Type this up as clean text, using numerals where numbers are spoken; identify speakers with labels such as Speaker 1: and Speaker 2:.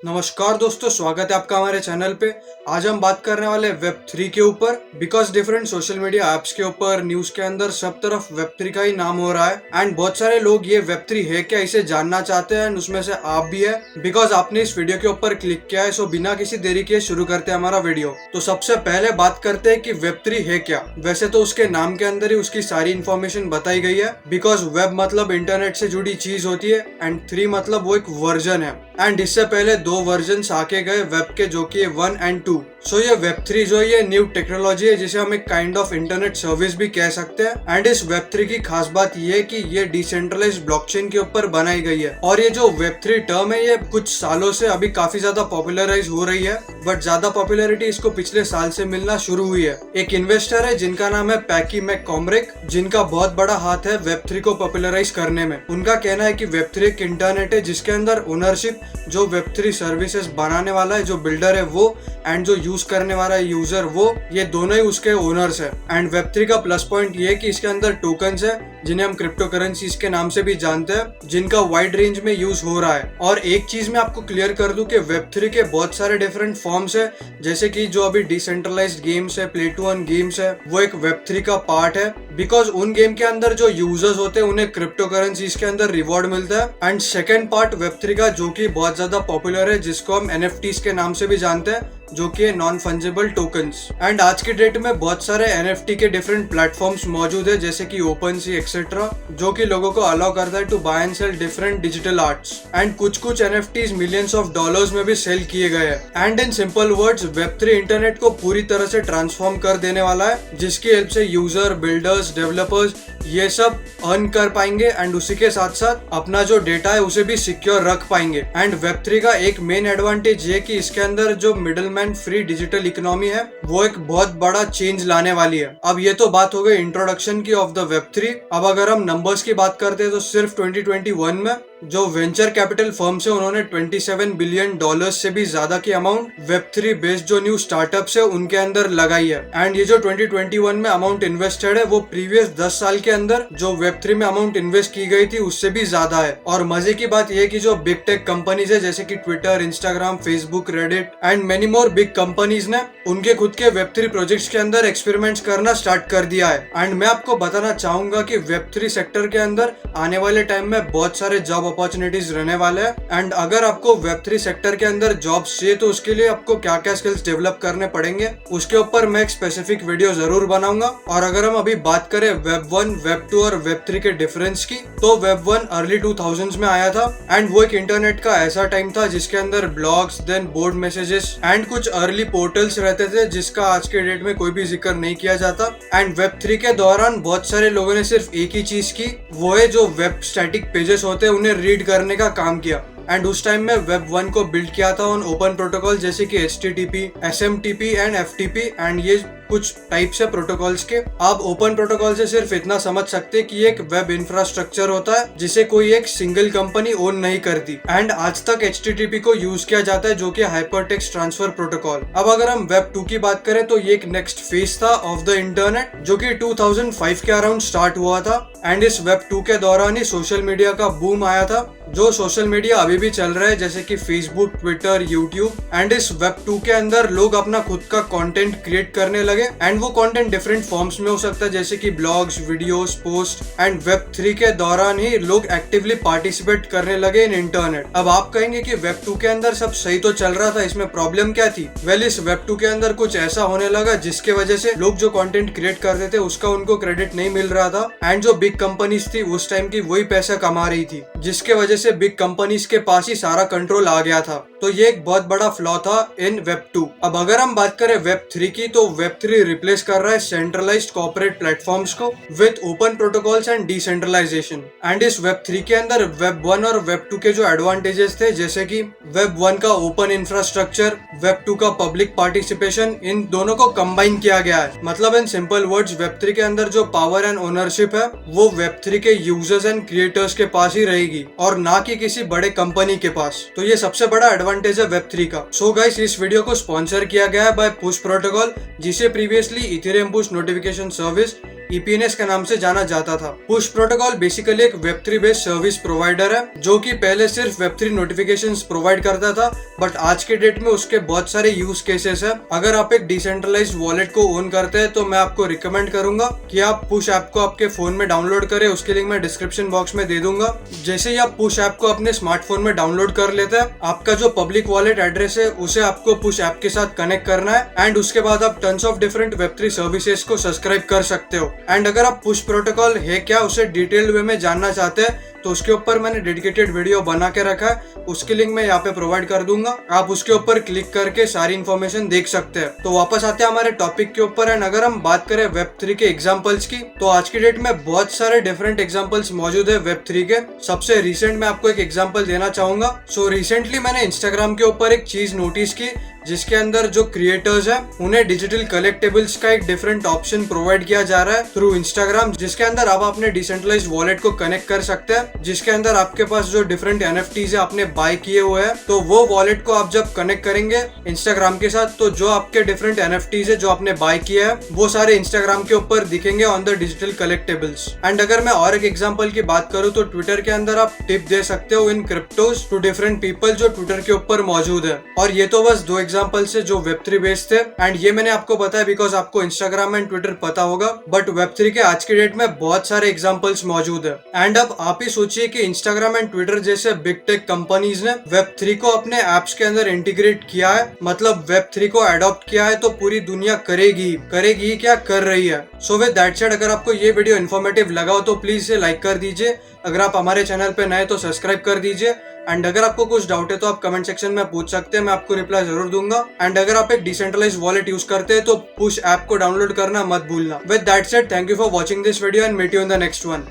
Speaker 1: नमस्कार दोस्तों, स्वागत है आपका हमारे चैनल पे। आज हम बात करने वाले वेब 3 के ऊपर। Because different social media apps के ऊपर, न्यूज के अंदर सब तरफ वेब 3 का ही नाम हो रहा है एंड बहुत सारे लोग ये वेब 3 है क्या इसे जानना चाहते हैं एंड उसमें से आप भी है। बिकॉज आपने इस वीडियो के ऊपर क्लिक किया है, सो बिना किसी देरी के शुरू करते हैं हमारा वीडियो। तो सबसे पहले बात करते हैं कि वेब 3 है क्या। वैसे तो उसके नाम के अंदर ही उसकी सारी इन्फॉर्मेशन बताई गई है। बिकॉज वेब मतलब इंटरनेट से जुड़ी चीज होती है एंड 3 मतलब वो एक वर्जन है। एंड इससे पहले 2 वर्जन आके गए वेब के, जो कि 1 एंड 2। सो ये वेब 3 जो ये न्यू टेक्नोलॉजी है जिसे हम एक काइंड ऑफ इंटरनेट सर्विस भी कह सकते हैं। एंड इस वेब 3 की खास बात ये है कि ये डिसेंट्रलाइज्ड ब्लॉकचेन के ऊपर बनाई गई है। और ये जो वेब 3 टर्म है ये कुछ सालों से अभी काफी ज्यादा पॉपुलराइज हो रही है, बट ज्यादा पॉपुलैरिटी इसको पिछले साल से मिलना शुरू हुई है। एक इन्वेस्टर है जिनका नाम है पैकी मैककॉमरिक, जिनका बहुत बड़ा हाथ है वेब 3 को पॉपुलराइज करने में। उनका कहना है कि वेब 3 एक इंटरनेट है जिसके अंदर ओनरशिप, जो वेब 3 सर्विसेज बनाने वाला है, जो बिल्डर है वो, एंड जो यूज करने वाला है यूजर वो, ये दोनों ही उसके ओनर्स है। एंड वेब 3 का प्लस पॉइंट ये है कि इसके अंदर टोकन्स है जिन्हें हम क्रिप्टो करेंसीज के नाम से भी जानते हैं, जिनका वाइड रेंज में यूज हो रहा है। और एक चीज मैं आपको क्लियर कर दूं कि वेब 3 के बहुत सारे डिफरेंट फॉर्म्स है, जैसे कि जो अभी डिसेंट्रलाइज्ड गेम्स है, प्ले टू अर्न गेम्स है, वो एक वेब 3 का पार्ट है। बिकॉज उन गेम के अंदर जो यूजर्स होते हैं उन्हें क्रिप्टो करेंसीज के अंदर रिवॉर्ड मिलता है। एंड सेकेंड पार्ट वेब 3 का जो कि बहुत ज्यादा पॉपुलर है, जिसको हम NFTs के नाम से भी जानते हैं, जो कि नॉन फंजिबल टोकन्स। एंड आज के डेट में बहुत सारे NFT के डिफरेंट प्लेटफॉर्म्स मौजूद है, जैसे कि OpenSea एक्सेट्रा, जो कि लोगों को अलाउ करता है to buy and sell different digital arts. And कुछ NFTs मिलियंस ऑफ डॉलर्स में भी सेल किए गए हैं। And in simple words web 3 internet को पूरी तरह से ट्रांसफॉर्म कर देने वाला है, जिसकी हेल्प से यूजर, बिल्डर्स, डेवलपर्स ये सब अर्न कर पाएंगे एंड उसी के साथ साथ अपना जो डेटा है उसे भी सिक्योर रख पाएंगे। एंड वेब 3 का एक मेन एडवांटेज ये कि इसके अंदर जो मिडलमैन फ्री डिजिटल इकोनॉमी है वो एक बहुत बड़ा चेंज लाने वाली है। अब ये तो बात हो गई इंट्रोडक्शन की ऑफ द वेब 3। अब अगर हम नंबर्स की बात करते हैं तो सिर्फ 2021 में जो वेंचर कैपिटल फर्म्स है उन्होंने $27 बिलियन से भी ज्यादा की अमाउंट वेब 3 बेस्ड जो न्यू स्टार्टअप्स है उनके अंदर लगाई है। एंड ये जो 2021 में अमाउंट इन्वेस्टेड है वो प्रीवियस 10 साल के अंदर जो वेब 3 में अमाउंट इन्वेस्ट की गई थी उससे भी ज्यादा है। और मजे की बात यह है कि जो बिग टेक कंपनीज है जैसे कि Twitter, Instagram, Facebook, Reddit and many more big companies ने उनके खुद के वेब 3 प्रोजेक्ट्स के अंदर एक्सपेरिमेंट्स करना स्टार्ट कर दिया है। एंड मैं आपको बताना चाहूंगा कि वेब 3 सेक्टर के अंदर आने वाले टाइम में बहुत सारे जॉब अपॉर्चुनिटीज रहने वाले हैं। एंड अगर आपको वेब 3 सेक्टर के अंदर जॉब्स चाहिए तो उसके लिए आपको क्या क्या स्किल्स डेवलप करने पड़ेंगे उसके ऊपर मैं एक स्पेसिफिक वीडियो जरूर बनाऊंगा। और अगर हम अभी बात करें वेब 1, वेब 2 और वेब 3 के डिफरेंस की, तो वेब 1 अर्ली 2000s में आया था एंड वो एक इंटरनेट का ऐसा टाइम था जिसके अंदर blogs, then board messages and कुछ अर्ली पोर्टल्स रहते थे जिसका आज के डेट में कोई भी जिक्र नहीं किया जाता। एंड वेब 3 के दौरान बहुत सारे लोगों ने सिर्फ एक ही चीज की, वो है जो वेब स्टैटिक पेजेस होते हैं उन्हें रीड करने का काम किया। एंड उस टाइम में वेब 1 को बिल्ड किया था ऑन ओपन प्रोटोकॉल जैसे कि HTTP, SMTP and FTP and ये कुछ टाइप्स है प्रोटोकॉल्स के। आप ओपन प्रोटोकॉल से सिर्फ इतना समझ सकते हैं कि एक वेब इंफ्रास्ट्रक्चर होता है जिसे कोई एक सिंगल कंपनी ओन नहीं करती। एंड आज तक HTTP को यूज किया जाता है जो कि हाइपरटेक्स्ट ट्रांसफर प्रोटोकॉल। अब अगर हम वेब 2 की बात करें तो ये एक नेक्स्ट फेज था ऑफ द इंटरनेट जो कि 2005 के अराउंड स्टार्ट हुआ था। एंड इस वेब 2 के दौरान ही सोशल मीडिया का बूम आया था, जो सोशल मीडिया अभी भी चल रहा है जैसे कि फेसबुक, ट्विटर, यूट्यूब। एंड इस वेब 2 के अंदर लोग अपना खुद का कंटेंट क्रिएट करने लगे एंड वो कंटेंट डिफरेंट फॉर्म्स में हो सकता है जैसे कि blogs, videos, post. And web 3 के दौरान ही लोग एक्टिवली पार्टिसिपेट करने लगे इन इंटरनेट। अब आप कहेंगे कि वेब 2 के अंदर सब सही तो चल रहा था, इसमें प्रॉब्लम क्या थी? वेल इस वेब 2 के अंदर कुछ ऐसा होने लगा जिसके वजह से लोग जो कंटेंट क्रिएट करते थे उसका उनको क्रेडिट नहीं मिल रहा था। एंड जो बिग कंपनीज थी उस टाइम की वही पैसा कमा रही थी, जिसके वजह से बिग कंपनीज के पास ही सारा कंट्रोल आ गया था। तो ये एक बहुत बड़ा फ्लॉ था इन वेब 2। अब अगर हम बात करें वेब 3 की, तो वेब 3 रिप्लेस कर रहा है सेंट्रलाइज्ड कॉर्पोरेट प्लेटफॉर्म्स को with open protocols and decentralisation. And इस वेब 3 के अंदर वेब 1 और वेब 2 के जो एडवांटेजेस थे जैसे कि वेब 1 का ओपन इंफ्रास्ट्रक्चर, वेब 2 का पब्लिक पार्टिसिपेशन, इन दोनों को कंबाइन किया गया है। मतलब इन सिंपल वर्ड्स वेब 3 के अंदर जो पावर एंड ओनरशिप है वो वेब 3 के यूजर्स एंड क्रिएटर्स के पास ही रहेगी और ना कि किसी बड़े कंपनी के पास। तो ये सबसे बड़ा एडवांटेज है वेब 3 का। सो गाइस, इस वीडियो को स्पॉन्सर किया गया है बाय पुश प्रोटोकॉल, जिसे previously Ethereum push notification service EPNS के नाम से जाना जाता था। पुश प्रोटोकॉल बेसिकली एक वेब3 बेस्ड सर्विस प्रोवाइडर है जो कि पहले सिर्फ वेब3 नोटिफिकेशंस प्रोवाइड करता था, बट आज के डेट में उसके बहुत सारे यूज केसेस है। अगर आप एक डिसेंट्रलाइज्ड वॉलेट को ओन करते हैं तो मैं आपको रिकमेंड करूंगा कि आप पुश ऐप को आपके फोन में डाउनलोड करें। उसकी लिंक मैं डिस्क्रिप्शन बॉक्स में दे दूंगा। जैसे ही आप पुश ऐप को अपने स्मार्टफोन में डाउनलोड कर लेते हैं, आपका जो पब्लिक वॉलेट एड्रेस है उसे आपको पुश ऐप के साथ कनेक्ट करना है एंड उसके बाद आप tons of different Web3 services को सब्सक्राइब कर सकते हो। एंड अगर आप पुश प्रोटोकॉल है क्या उसे डिटेल्ड वे में जानना चाहते हैं तो उसके ऊपर मैंने डेडिकेटेड वीडियो बना के रखा है, उसकी लिंक मैं यहाँ पे प्रोवाइड कर दूंगा। आप उसके ऊपर क्लिक करके सारी इन्फॉर्मेशन देख सकते हैं। तो वापस आते हैं हमारे टॉपिक के ऊपर। एंड अगर हम बात करें वेब3 के एग्जांपल्स की तो आज की डेट में बहुत सारे डिफरेंट एग्जांपल्स मौजूद है वेब3 के। सबसे रिसेंट मैं आपको एक एग्जांपल देना चाहूंगा। सो रिसेंटली मैंने इंस्टाग्राम के ऊपर एक चीज नोटिस की जिसके अंदर जो क्रिएटर्स है उन्हें डिजिटल कलेक्टेबल्स का एक डिफरेंट ऑप्शन प्रोवाइड किया जा रहा है थ्रू इंस्टाग्राम, जिसके अंदर आप अपने डिसेंट्रलाइज्ड वॉलेट को कनेक्ट कर सकते हैं, जिसके अंदर आपके पास जो डिफरेंट NFTs है आपने बाय किए हुए हैं, तो वो वॉलेट को आप जब कनेक्ट करेंगे इंस्टाग्राम के साथ तो जो आपके डिफरेंट NFTs है जो आपने बाय किए हैं वो सारे इंस्टाग्राम के ऊपर दिखेंगे on the digital collectables. And अगर मैं और एक एग्जाम्पल की बात करूँ तो ट्विटर के अंदर आप टिप दे सकते हो इन क्रिप्टोज टू डिफरेंट पीपल जो ट्विटर के ऊपर मौजूद है। और ये तो बस 2 एग्जाम्पल से जो वेब3 बेस्ड थे एंड ये मैंने आपको बताया बिकॉज आपको इंस्टाग्राम एंड ट्विटर पता होगा, बट वेब3 के आज के डेट में बहुत सारे एग्जांपल्स मौजूद है। एंड अब आप ही सोचिए कि इंस्टाग्राम एंड ट्विटर जैसे बिग टेक कंपनीज ने वेब3 को अपने एप्स के अंदर इंटीग्रेट किया है, मतलब वेब3 को अडॉप्ट किया है, तो पूरी दुनिया करेगी क्या कर रही है। सो विद दैट सेड, अगर आपको ये वीडियो इन्फॉर्मेटिव लगा हो तो प्लीज इसे लाइक कर दीजिए। अगर आप हमारे चैनल पे नए तो सब्सक्राइब कर दीजिए। एंड अगर आपको कुछ डाउट है तो आप कमेंट सेक्शन में पूछ सकते हैं, मैं आपको रिप्लाई जरूर दूंगा। एंड अगर आप एक डिसेंट्रलाइज्ड वॉलेट यूज करते हैं तो पुश ऐप को डाउनलोड करना मत भूलना। With that said, thank you for watching this video and meet you in the next one.